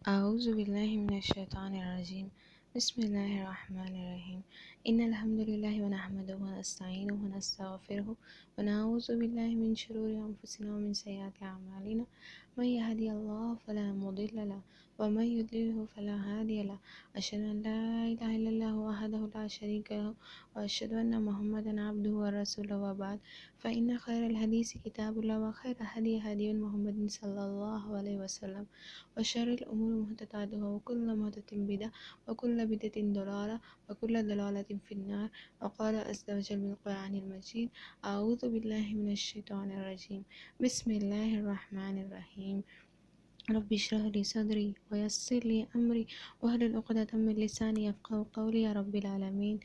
أعوذ بالله من الشيطان الرجيم. بسم الله الرحمن الرحيم. إن الحمد لله ونحمده ونستعينه ونستغفره ونعوذ بالله من شرور أنفسنا ومن سيئات أعمالنا. من يهدي الله فلا مضل له ومن يضلله فلا هادي له. أشهد أن لا إله إلا الله وحده لا شريك له وأشهد أن محمدا عبده ورسوله وبعد فإن خير الحديث كتاب الله وخير هدي محمد صلى الله عليه وسلم وشر الأمور محدثاتها وكل محدثة بدعة وكل بدعة ضلالة وكل ضلالة في النار. وقال عز وجل بالقرآن المجيد: أعوذ بالله من الشيطان الرجيم. بسم الله الرحمن الرحيم. رب اشرح لي صدري ويسر لي أمري واحلل عقدة من لساني يفقهوا قولي يا رب العالمين.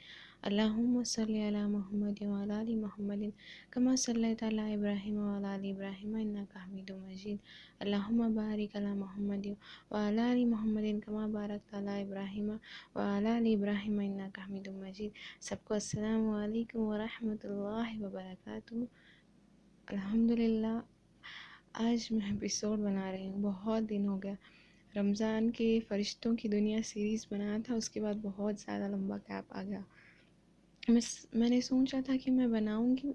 اللهم صل على محمد وعلى آل محمد كما صليت على إبراهيم وعلى آل إبراهيم إنك حميد مجيد. اللهم بارك على محمد وعلى آل محمد كما باركت على إبراهيم وعلى آل إبراهيم إنك حميد مجيد. سب کو السلام علیکم ورحمۃ اللہ وبرکاتہ. الحمدللہ آج میں ایپیسوڈ بنا رہی ہوں. بہت دن ہو گیا. رمضان کے فرشتوں کی دنیا سیریز بنایا تھا، اس کے بعد بہت زیادہ لمبا گیپ آ گیا. میں نے سوچا تھا کہ میں بناؤں گی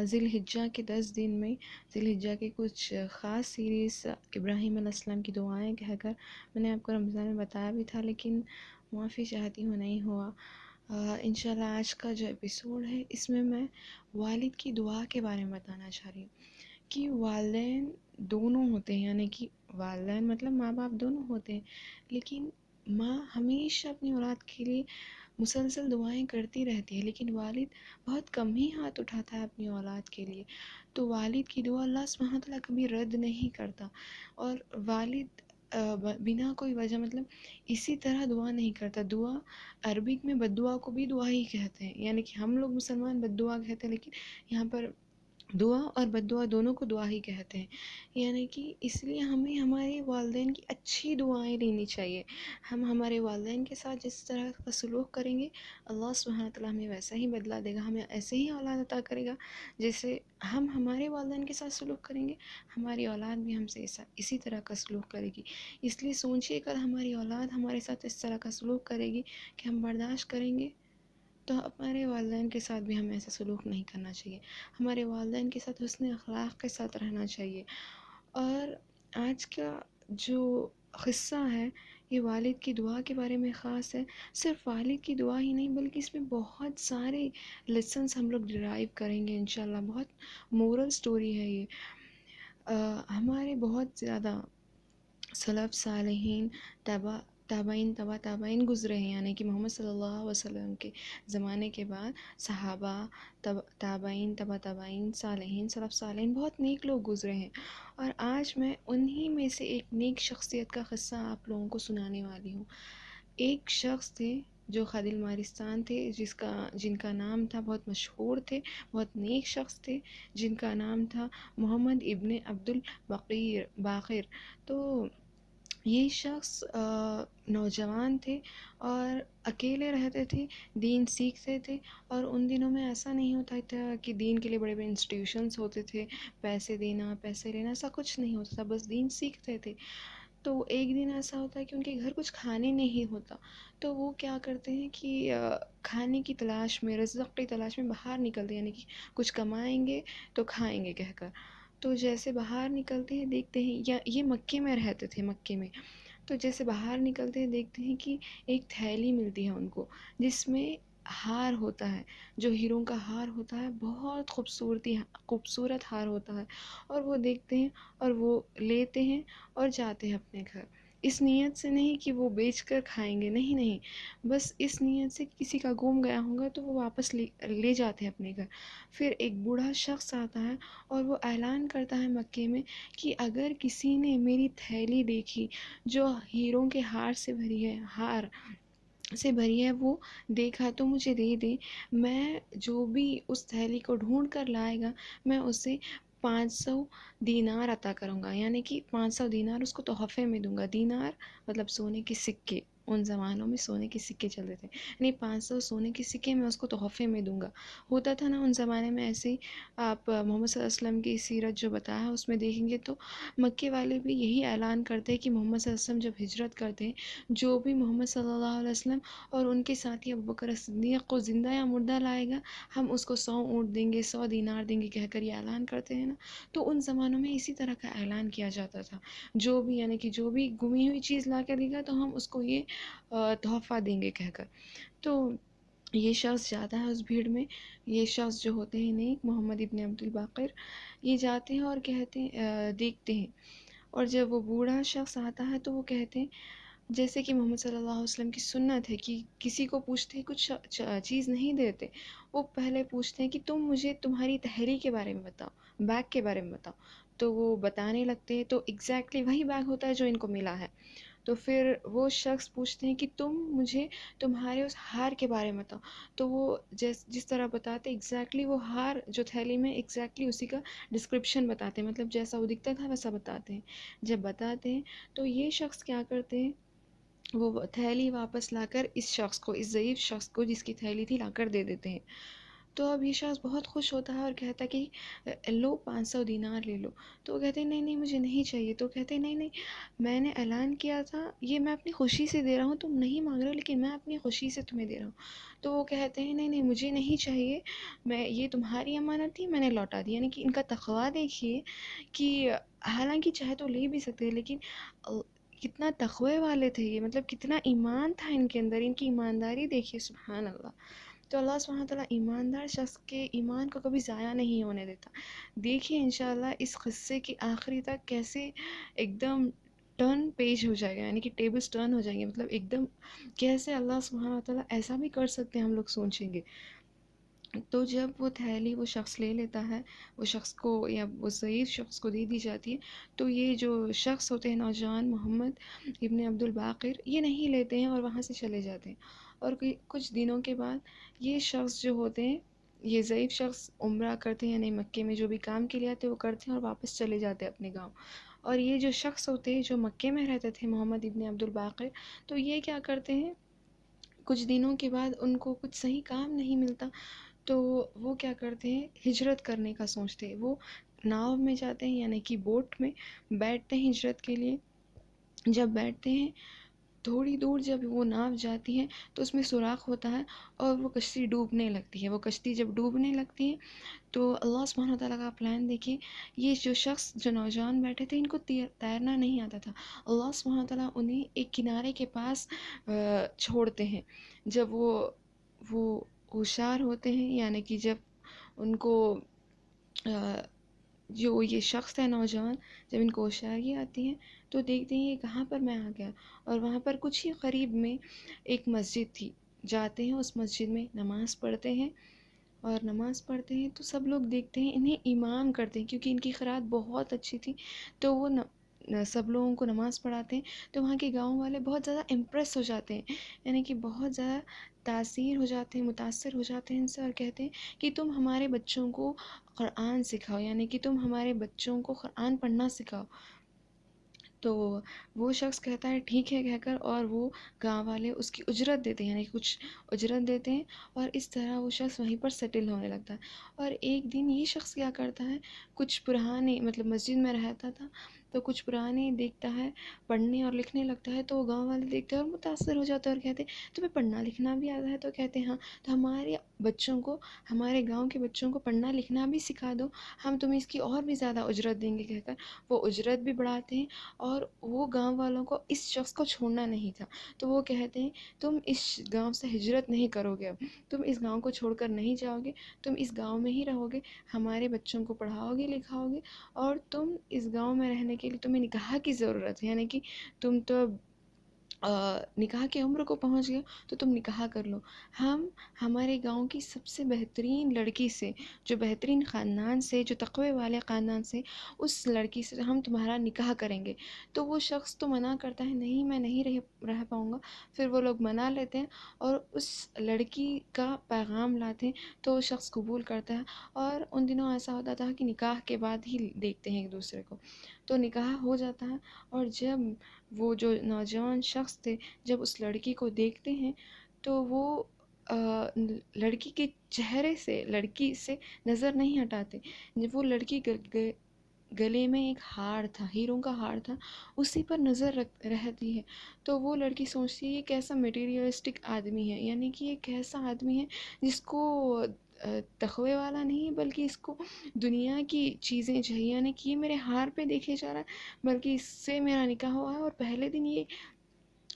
ذی الحجہ کے 10 دن میں ذی الحجہ کے کچھ خاص سیریز ابراہیم علیہ السلام کی دعائیں کہہ کر. میں نے آپ کو رمضان میں بتایا بھی تھا، لیکن معافی چاہتی ہوں نہیں ہوا. انشاءاللہ آج کا جو ایپیسوڈ ہے اس میں والد کی دعا کے بارے میں بتانا چاہ رہی ہوں کہ والدین دونوں ہوتے ہیں، یعنی کہ والدین مطلب ماں باپ دونوں ہوتے ہیں، لیکن ماں ہمیشہ اپنی اولاد کے لیے مسلسل دعائیں کرتی رہتی ہے، لیکن والد بہت کم ہی ہاتھ اٹھاتا ہے اپنی اولاد کے لیے. تو والد کی دعا اللہ سبحانہ وتعالیٰ کبھی رد نہیں کرتا، اور والد بنا کوئی وجہ مطلب اسی طرح دعا نہیں کرتا. دعا عربک میں بد دعا کو بھی دعا ہی کہتے ہیں، یعنی کہ ہم لوگ مسلمان بد دعا کہتے ہیں، لیکن یہاں پر دعا اور بد دعا دونوں کو دعا ہی کہتے ہیں. یعنی کہ اس لیے ہمیں ہمارے والدین کی اچھی دعائیں لینی چاہیے. ہم ہمارے والدین کے ساتھ جس طرح کا سلوک کریں گے، اللہ سبحانہ وتعالیٰ ہمیں ویسا ہی بدلہ دے گا، ہمیں ایسے ہی اولاد عطا کرے گا. جیسے ہم ہمارے والدین کے ساتھ سلوک کریں گے، ہماری اولاد بھی ہم سے اسی طرح کا سلوک کرے گی. اس لیے سوچیے اگر ہماری اولاد ہمارے ساتھ اس طرح کا سلوک کرے گی کہ ہم برداشت کریں گے، تو ہمارے والدین کے ساتھ بھی ہمیں ایسا سلوک نہیں کرنا چاہیے. ہمارے والدین کے ساتھ حسن اخلاق کے ساتھ رہنا چاہیے. اور آج کا جو قصہ ہے یہ والد کی دعا کے بارے میں خاص ہے. صرف والد کی دعا ہی نہیں بلکہ اس میں بہت سارے لیسنس ہم لوگ ڈرائیو کریں گے انشاءاللہ. بہت مورل سٹوری ہے یہ. ہمارے بہت زیادہ سلف صالحین تابعین گزرے ہیں، یعنی کہ محمد صلی اللہ علیہ وسلم کے زمانے کے بعد صحابہ، تابعین، تابعین، صالحین، سلف صالحین، بہت نیک لوگ گزرے ہیں. اور آج میں انہی میں سے ایک نیک شخصیت کا قصہ آپ لوگوں کو سنانے والی ہوں. ایک شخص تھے جو خادم مارستان تھے، جن کا نام تھا، بہت مشہور تھے، بہت نیک شخص تھے، جن کا نام تھا محمد ابن عبد الباقر. تو یہ شخص نوجوان تھے اور اکیلے رہتے تھے، دین سیکھتے تھے. اور ان دنوں میں ایسا نہیں ہوتا تھا کہ دین کے لیے بڑے بڑے انسٹیٹیوشنز ہوتے تھے، پیسے دینا، پیسے لینا، ایسا کچھ نہیں ہوتا تھا، بس دین سیکھتے تھے. تو ایک دن ایسا ہوتا ہے کہ ان کے گھر کچھ کھانے نہیں ہوتا، تو وہ کیا کرتے ہیں کہ کھانے کی تلاش میں، رزق کی تلاش میں باہر نکلتے ہیں، یعنی کہ کچھ کمائیں گے تو کھائیں گے کہہ کر. تو جیسے باہر نکلتے ہیں دیکھتے ہیں، یا یہ مکے میں رہتے تھے، مکے میں. تو جیسے باہر نکلتے ہیں دیکھتے ہیں کہ ایک تھیلی ملتی ہے ان کو، جس میں ہار ہوتا ہے، جو ہیروں کا ہار ہوتا ہے، بہت خوبصورت ہار ہوتا ہے. اور وہ دیکھتے ہیں اور وہ لیتے ہیں اور جاتے ہیں اپنے گھر. اس نیت سے نہیں کہ وہ بیچ کر کھائیں گے، نہیں، بس اس نیت سے کسی کا گم گیا ہوگا تو وہ واپس لے جاتے ہیں اپنے گھر. پھر ایک بوڑھا شخص آتا ہے اور وہ اعلان کرتا ہے مکے میں کہ اگر کسی نے میری تھیلی دیکھی جو ہیروں کے ہار سے بھری ہے، وہ دیکھا تو مجھے دے دے. میں جو بھی اس تھیلی کو ڈھونڈ کر لائے گا، میں اسے 500 دینار عطا کروں گا، یعنی کہ 500 دینار اس کو تحفے میں دوں گا. دینار مطلب سونے کے سکے، ان زمانوں میں سونے کے سکے چلتے تھے، یعنی 500 سونے کے سکے میں اس کو تحفے میں دوں گا، ہوتا تھا نا ان زمانے میں ایسے ہی۔ آپ محمد صلی اللہ علیہ وسلم کی سیرت جو بتایا ہے اس میں دیکھیں گے تو مکے والے بھی یہی اعلان کرتے ہیں کہ محمد صلی اللہ علیہ وسلم جب ہجرت کرتے ہیں، جو بھی محمد صلی اللہ علیہ وسلم اور ان کے ساتھی ابوبکر صدیق کو زندہ یا مردہ لائے گا، ہم اس کو 100 اونٹ دیں گے، 100 دینار دیں گے، کہہ کر یہ اعلان کرتے ہیں نا۔ تو ان زمانوں میں اسی طرح کا اعلان کیا جاتا تھا، جو بھی یعنی کہ جو بھی گمی ہوئی چیز لا کر دے گا تو ہم اس کو یہ تحفہ دیں گے کہہ کر۔ تو یہ شخص جاتا ہے اس بھیڑ میں، یہ شخص جو ہوتے ہیں نیک محمد ابن عبد الباقر، یہ جاتے ہیں اور کہتے ہیں دیکھتے ہیں، اور جب وہ بوڑھا شخص آتا ہے تو وہ کہتے ہیں، جیسے کہ محمد صلی اللہ علیہ وسلم کی سنت ہے کہ کسی کو پوچھتے ہیں کچھ چیز نہیں دیتے، وہ پہلے پوچھتے ہیں کہ تم مجھے تمہاری تحریک کے بارے میں بتاؤ، بیگ کے بارے میں بتاؤ، تو وہ بتانے لگتے ہیں، تو ایگزیکٹلی وہی بیگ ہوتا ہے جو ان کو ملا ہے۔ تو پھر وہ شخص پوچھتے ہیں کہ تم مجھے تمہارے اس ہار کے بارے میں بتاؤ، تو وہ جس طرح بتاتے ایگزیکٹلی وہ ہار جو تھیلی میں ایگزیکٹلی اسی کا ڈسکرپشن بتاتے ہیں، مطلب جیسا وہ دکھتا تھا ویسا بتاتے ہیں۔ جب بتاتے ہیں تو یہ شخص کیا کرتے ہیں، وہ تھیلی واپس لا کر اس شخص کو، اس ضعیف شخص کو جس کی تھیلی تھی، لا کر دے دیتے ہیں۔ تو اب یہ شخص بہت خوش ہوتا ہے اور کہتا ہے کہ لو 500 دینار لے لو، تو وہ کہتے ہیں نہیں نہیں مجھے نہیں چاہیے، تو کہتے ہیں نہیں نہیں میں نے اعلان کیا تھا، یہ میں اپنی خوشی سے دے رہا ہوں، تم نہیں مانگ رہے ہو لیکن میں اپنی خوشی سے تمہیں دے رہا ہوں۔ تو وہ کہتے ہیں نہیں نہیں مجھے نہیں چاہیے، میں یہ تمہاری امانت تھی، میں نے لوٹا دی۔ یعنی کہ ان کا تقویٰ دیکھیے کہ حالانکہ چاہے تو لے بھی سکتے لیکن کتنا تقوی والے تھے یہ، مطلب کتنا ایمان تھا ان کے اندر، ان کی ایمانداری دیکھیے، سبحان اللہ۔ تو اللہ سبحانہ تعالیٰ ایماندار شخص کے ایمان کو کبھی ضائع نہیں ہونے دیتا۔ دیکھیے انشاءاللہ اس قصے کی آخری تک کیسے ایک دم ٹرن پیج ہو جائے گا، یعنی کہ ٹیبلز ٹرن ہو جائیں گے، مطلب ایک دم کیسے اللہ سبحانہ تعالیٰ ایسا بھی کر سکتے ہیں ہم لوگ سوچیں گے۔ تو جب وہ تھیلی وہ شخص لے لیتا ہے، وہ شخص کو یا وہ ضعیف شخص کو دے دی جاتی ہے، تو یہ جو شخص ہوتے ہیں نوجوان محمد ابن عبد الباقر، یہ نہیں لیتے ہیں اور وہاں سے چلے جاتے ہیں۔ اور کچھ دنوں کے بعد یہ شخص جو ہوتے ہیں، یہ ضعیف شخص عمرہ کرتے ہیں، یعنی مکے میں جو بھی کام کے لیے آتے ہیں وہ کرتے ہیں اور واپس چلے جاتے ہیں اپنے گاؤں۔ اور یہ جو شخص ہوتے ہیں جو مکے میں رہتے تھے محمد ابن عبد الباقر، تو یہ کیا کرتے ہیں، کچھ دنوں کے بعد ان کو کچھ صحیح کام نہیں ملتا، تو وہ کیا کرتے ہیں، ہجرت کرنے کا سوچتے ہیں۔ وہ ناؤ میں جاتے ہیں، یعنی کہ بوٹ میں بیٹھتے ہیں ہجرت کے لیے۔ جب بیٹھتے ہیں تھوڑی دور جب وہ ناؤ جاتی ہے تو اس میں سوراخ ہوتا ہے اور وہ کشتی ڈوبنے لگتی ہے۔ وہ کشتی جب ڈوبنے لگتی ہے تو اللہ سبحانہ تعالیٰ کا پلان دیکھیے، یہ جو شخص جو نوجوان بیٹھے تھے ان کو تیرنا نہیں آتا تھا، اللہ سبحانہ تعالیٰ انہیں ایک کنارے کے پاس چھوڑتے ہیں۔ جب وہ ہوشیار ہوتے ہیں، یعنی کہ جب ان کو جو یہ شخص ہے نوجوان، جب ان کو ہوشیاری آتی ہے تو دیکھتے ہیں یہ کہاں پر میں آ گیا، اور وہاں پر کچھ ہی قریب میں ایک مسجد تھی، جاتے ہیں اس مسجد میں نماز پڑھتے ہیں، اور نماز پڑھتے ہیں تو سب لوگ دیکھتے ہیں انہیں امام کرتے ہیں، کیونکہ ان کی قرات بہت اچھی تھی، تو وہ سب لوگوں کو نماز پڑھاتے ہیں، تو وہاں کے گاؤں والے بہت زیادہ امپریس ہو جاتے ہیں، یعنی کہ بہت زیادہ تاثیر ہو جاتے ہیں، متاثر ہو جاتے ہیں ان سے، اور کہتے ہیں کہ تم ہمارے بچوں کو قرآن سکھاؤ، یعنی کہ تم ہمارے بچوں کو قرآن پڑھنا سکھاؤ۔ تو وہ شخص کہتا ہے ٹھیک ہے کہہ کر، اور وہ گاؤں والے اس کی اجرت دیتے ہیں، یعنی کچھ اجرت دیتے ہیں، اور اس طرح وہ شخص وہیں پر سیٹل ہونے لگتا ہے۔ اور ایک دن یہ شخص کیا کرتا ہے، کچھ پرانے مطلب مسجد میں رہتا تھا تو کچھ پرانے دیکھتا ہے، پڑھنے اور لکھنے لگتا ہے، تو وہ گاؤں والے دیکھتے ہیں اور متاثر ہو جاتے ہیں اور کہتے ہیں تمہیں پڑھنا لکھنا بھی آتا ہے، تو کہتے ہیں ہاں، تو ہمارے بچوں کو، ہمارے گاؤں کے بچوں کو پڑھنا لکھنا بھی سکھا دو، ہم تمہیں اس کی اور بھی زیادہ اجرت دیں گے کہہ کر وہ اجرت بھی بڑھاتے ہیں، اور وہ گاؤں والوں کو اس شخص کو چھوڑنا نہیں تھا، تو وہ کہتے ہیں تم اس گاؤں سے ہجرت نہیں کرو گے، اب تم اس گاؤں کو چھوڑ کر نہیں جاؤ گے، تم اس گاؤں میں ہی رہو گے، ہمارے بچوں کو پڑھاؤ گے لکھاؤ گے، اور تم اس گاؤں میں رہنے کے لیے تمہیں نکاح کی ضرورت ہے، یعنی کہ تم تو نکاح کی عمر کو پہنچ گئے تو تم نکاح کر لو، ہم ہمارے گاؤں کی سب سے بہترین لڑکی سے، جو بہترین خاندان سے، جو تقوی والے خاندان سے، اس لڑکی سے ہم تمہارا نکاح کریں گے۔ تو وہ شخص تو منع کرتا ہے نہیں میں نہیں رہ پاؤں گا، پھر وہ لوگ منا لیتے ہیں اور اس لڑکی کا پیغام لاتے ہیں تو وہ شخص قبول کرتا ہے، اور ان دنوں ایسا ہوتا تھا کہ نکاح کے بعد ہی دیکھتے ہیں ایک دوسرے کو۔ تو نکاح ہو جاتا ہے، اور جب وہ جو نوجوان شخص تھے جب اس لڑکی کو دیکھتے ہیں تو وہ لڑکی کے چہرے سے لڑکی سے نظر نہیں ہٹاتے. جب وہ لڑکی گلے میں ایک ہار تھا، ہیروں کا ہار تھا، اسی پر نظر رہتی ہے. تو وہ لڑکی سوچتی ہے یہ کیسا میٹیریلسٹک آدمی ہے، یعنی کہ یہ کیسا آدمی ہے جس کو تقوی والا نہیں بلکہ اس کو دنیا کی چیزیں چاہیے، یعنی کہ یہ میرے ہار پہ دیکھے جا رہا ہے بلکہ اس سے میرا نکاح ہوا ہے اور پہلے دن یہ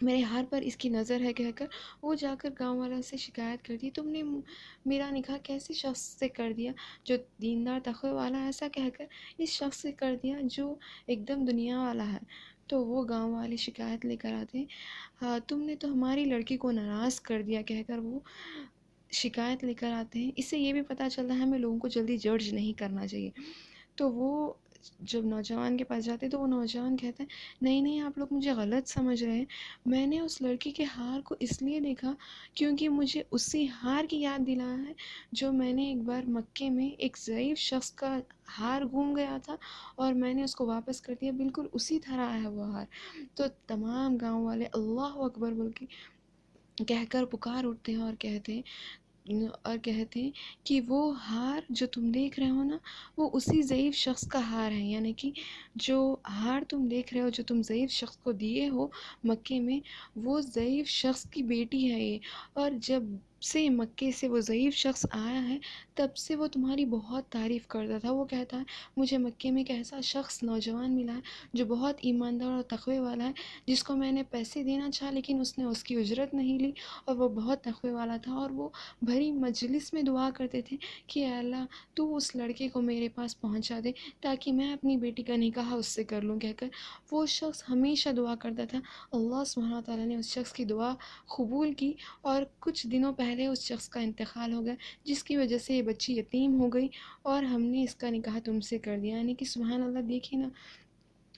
میرے ہار پر اس کی نظر ہے کہہ کر وہ جا کر گاؤں والوں سے شکایت کرتی، تم نے میرا نکاح کیسے شخص سے کر دیا جو دیندار تقوی والا ہے، ایسا کہہ کر اس شخص سے کر دیا جو ایک دم دنیا والا ہے. تو وہ گاؤں والے شکایت لے کر آتے ہیں، ہاں تم نے تو ہماری لڑکی کو ناراض کر دیا کہہ کر وہ شکایت لے کر آتے ہیں. اس سے یہ بھی پتہ چلتا ہے ہمیں لوگوں کو جلدی جج نہیں کرنا چاہیے. تو وہ جب نوجوان کے پاس جاتے تو وہ نوجوان کہتے ہیں نہیں نہیں آپ لوگ مجھے غلط سمجھ رہے ہیں، میں نے اس لڑکی کے ہار کو اس لیے دیکھا کیونکہ مجھے اسی ہار کی یاد دلایا ہے جو میں نے ایک بار مکے میں ایک ضعیف شخص کا ہار گم گیا تھا اور میں نے اس کو واپس کر دیا، بالکل اسی طرح ہے وہ ہار. تو تمام گاؤں والے اللہ اکبر بول کے کہہ کر پکار اٹھتے ہیں اور کہتے ہیں کہ وہ ہار جو تم دیکھ رہے ہو نا وہ اسی ضعیف شخص کا ہار ہے، یعنی کہ جو ہار تم دیکھ رہے ہو جو تم ضعیف شخص کو دیے ہو مکے میں، وہ ضعیف شخص کی بیٹی ہے یہ. اور جب سے مکے سے وہ ضعیف شخص آیا ہے تب سے وہ تمہاری بہت تعریف کرتا تھا. وہ کہتا ہے مجھے مکے میں ایک ایسا شخص نوجوان ملا ہے جو بہت ایماندار اور تقوی والا ہے، جس کو میں نے پیسے دینا چاہا لیکن اس نے اس کی اجرت نہیں لی، اور وہ بہت تقوی والا تھا. اور وہ بھری مجلس میں دعا کرتے تھے کہ اے اللہ تو اس لڑکے کو میرے پاس پہنچا دے تاکہ میں اپنی بیٹی کا نکاح اس سے کر لوں کہہ کر وہ شخص ہمیشہ دعا کرتا تھا. اللہ سبحانہ تعالیٰ نے اس شخص کی دعا قبول کی اور کچھ دنوں پہلے اس شخص کا انتقال ہو گیا جس کی وجہ سے یہ بچی یتیم ہو گئی اور ہم نے اس کا نکاح تم سے کر دیا. یعنی کہ سبحان اللہ، دیکھیں نا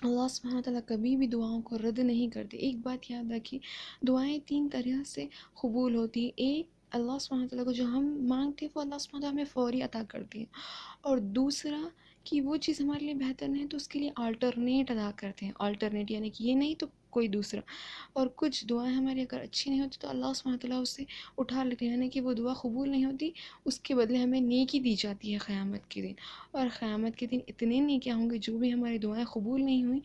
اللہ سبحانہ تعالیٰ کبھی بھی دعاؤں کو رد نہیں کرتے. ایک بات یاد رکھیے، دعائیں 3 طرح سے قبول ہوتی ہیں. ایک، اللہ سبحانہ تعالیٰ کو جو ہم مانگتے ہیں وہ اللہ سبحانہ تعالیٰ ہمیں فوری عطا کرتے ہیں، اور دوسرا کہ وہ چیز ہمارے لیے بہتر نہیں تو اس کے لیے آلٹرنیٹ ادا کرتے ہیں. آلٹرنیٹ یعنی کہ یہ نہیں تو کوئی دوسرا. اور کچھ دعائیں ہماری اگر اچھی نہیں ہوتی تو اللہ سبحانہ تعالیٰ اس سے اٹھا لیتے ہیں، یعنی کہ وہ دعا قبول نہیں ہوتی، اس کے بدلے ہمیں نیکی دی جاتی ہے قیامت کے دن. اور قیامت کے دن اتنے نیکیاں ہوں گے، جو بھی ہماری دعائیں قبول نہیں ہوئیں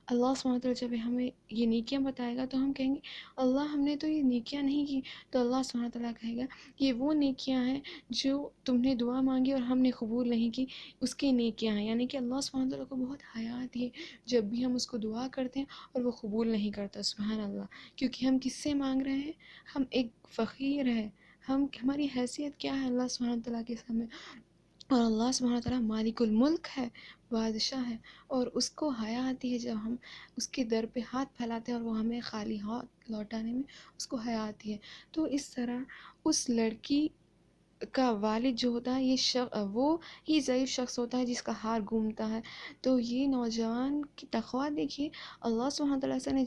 اللہ سبحانہ تعالیٰ جب ہمیں یہ نیکیاں بتائے گا تو ہم کہیں گے اللہ ہم نے تو یہ نیکیاں نہیں کی. تو اللہ سبحانہ تعالیٰ کہے گا یہ وہ نیکیاں ہیں جو تم نے دعا مانگی اور ہم نے قبول نہیں کی، اس کی نیکیاں ہیں. یعنی کہ اللہ سبحانہ تعالیٰ کو بہت حیا آتی ہے جب بھی ہم اس کو دعا کرتے ہیں اور وہ قبول نہیں کرتا. سبحان اللہ، کیونکہ ہم کس سے مانگ رہے ہیں؟ ہم ایک فقیر ہیں، ہماری حیثیت کیا ہے اللہ سبحانہ تعالیٰ کے سامنے؟ اور اللہ سبحانہ تعالیٰ مالک الملک ہے، بادشاہ ہے، اور اس کو حیا آتی ہے جب ہم اس کے در پہ ہاتھ پھیلاتے ہیں اور وہ ہمیں خالی ہاتھ لوٹانے میں اس کو حیا آتی ہے. تو اس طرح اس لڑکی کا والد جو ہوتا ہے وہ ہی ضعیف شخص ہوتا ہے جس کا ہار گھومتا ہے. تو یہ نوجوان کی تقویٰ دیکھیے، اللہ سبحانہ تعالیٰ سے نے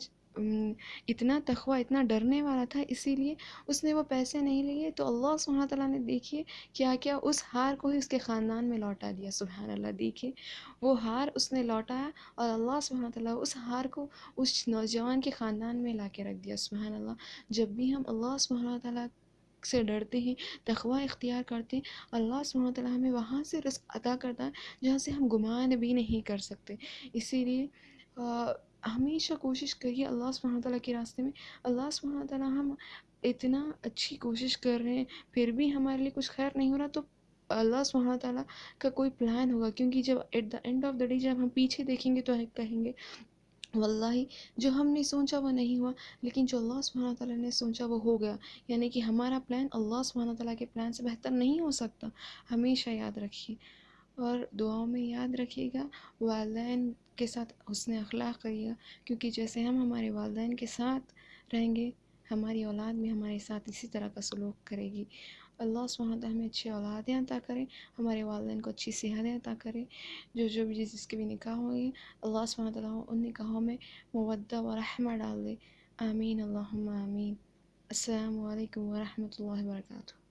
اتنا تقویٰ، اتنا ڈرنے والا تھا، اسی لیے اس نے وہ پیسے نہیں لیے. تو اللہ سبحانہ تعالیٰ نے دیکھیے کیا کیا اس ہار کو ہی اس کے خاندان میں لوٹا دیا. سبحان اللہ، دیکھیے وہ ہار اس نے لوٹایا اور اللہ سبحانہ تعالیٰ اس ہار کو اس نوجوان کے خاندان میں لا کے رکھ دیا. سبحان اللہ، جب بھی ہم اللہ سبحانہ تعالیٰ سے ڈرتے ہیں، تقویٰ اختیار کرتے ہیں، اللہ سبحانہ تعالیٰ ہمیں وہاں سے رزق عطا کرتا ہے جہاں سے ہم گمان بھی نہیں کر سکتے. اسی لیے ہمیشہ کوشش کریے اللہ سبحانہ تعالیٰ کے راستے میں. اللہ سبحانہ تعالیٰ ہم اتنا اچھی کوشش کر رہے ہیں پھر بھی ہمارے لیے کچھ خیر نہیں ہو رہا تو اللہ سبحانہ تعالیٰ کا کوئی پلان ہوگا، کیونکہ جب at the end of the day جب ہم پیچھے دیکھیں گے تو کہیں گے واللہ جو ہم نے سوچا وہ نہیں ہوا، لیکن جو اللہ سبحانہ تعالیٰ نے سوچا وہ ہو گیا. یعنی کہ ہمارا پلان اللہ سبحانہ تعالیٰ کے پلان سے بہتر نہیں ہو سکتا. ہمیشہ یاد رکھیے اور دعاؤں میں یاد رکھیے گا، والدین کے ساتھ حسن اخلاق کریے گا، کیونکہ جیسے ہم ہمارے والدین کے ساتھ رہیں گے ہماری اولاد بھی ہمارے ساتھ اسی طرح کا سلوک کرے گی. اللہ سبحانہ تعالیٰ ہمیں اچھی اولادیں عطا کرے، ہمارے والدین کو اچھی صحتیں عطا کرے. جو بھی جس کے بھی نکاح ہوئے اللہ سبحانہ تعالیٰ ان نکاحوں میں مودہ و رحمہ ڈال دے. آمین اللہم آمین. السلام علیکم ورحمۃ اللہ وبرکاتہ.